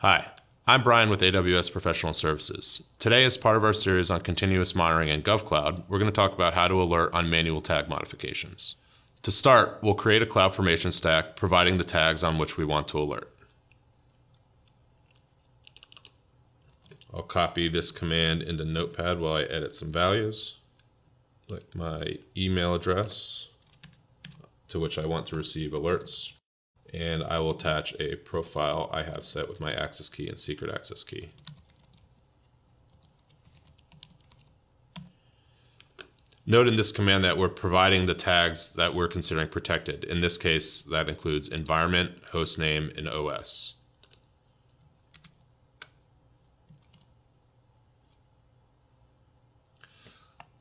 Hi, I'm Brian with AWS Professional Services. Today, as part of our series on continuous monitoring in GovCloud, we're going to talk about how to alert on manual tag modifications. To start, we'll create a CloudFormation stack providing the tags on which we want to alert. I'll copy this command into Notepad while I edit some values, like my email address to which I want to receive alerts. And I will attach a profile I have set with my access key and secret access key. Note in this command that we're providing the tags that we're considering protected. In this case, that includes environment, hostname, and OS.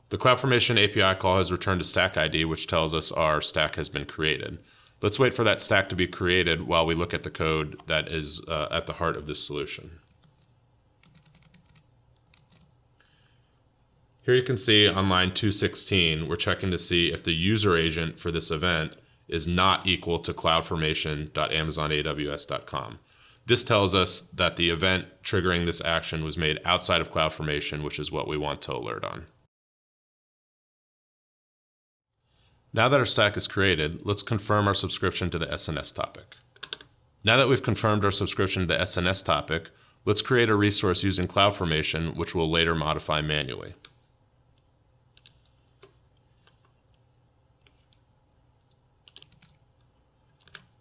The CloudFormation API call has returned a stack ID, which tells us our stack has been created. Let's wait for that stack to be created while we look at the code that is at the heart of this solution. Here you can see on line 216, we're checking to see if the user agent for this event is not equal to cloudformation.amazonaws.com. This tells us that the event triggering this action was made outside of CloudFormation, which is what we want to alert on. Now that our stack is created, let's confirm our subscription to the SNS topic. Now that we've confirmed our subscription to the SNS topic, let's create a resource using CloudFormation, which we'll later modify manually.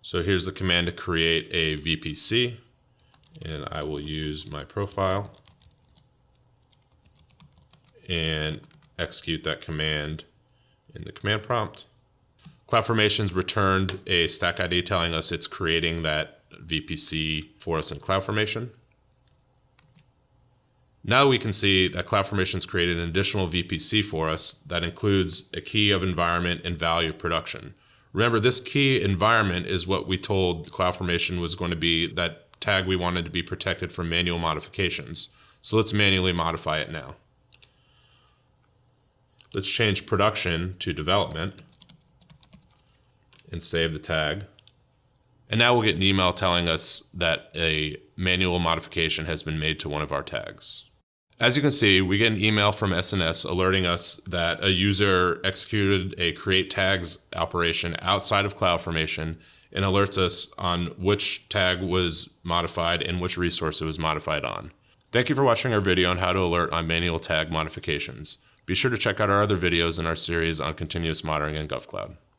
So here's the command to create a VPC, and I will use my profile and execute that command in the command prompt. CloudFormation's returned a stack ID telling us it's creating that VPC for us in CloudFormation. Now we can see that CloudFormation's created an additional VPC for us that includes a key of environment and value of production. Remember, this key environment is what we told CloudFormation was going to be that tag we wanted to be protected from manual modifications. So let's manually modify it now. Let's change production to development and save the tag. And now we'll get an email telling us that a manual modification has been made to one of our tags. As you can see, we get an email from SNS alerting us that a user executed a create tags operation outside of CloudFormation and alerts us on which tag was modified and which resource it was modified on. Thank you for watching our video on how to alert on manual tag modifications. Be sure to check out our other videos in our series on continuous monitoring in GovCloud.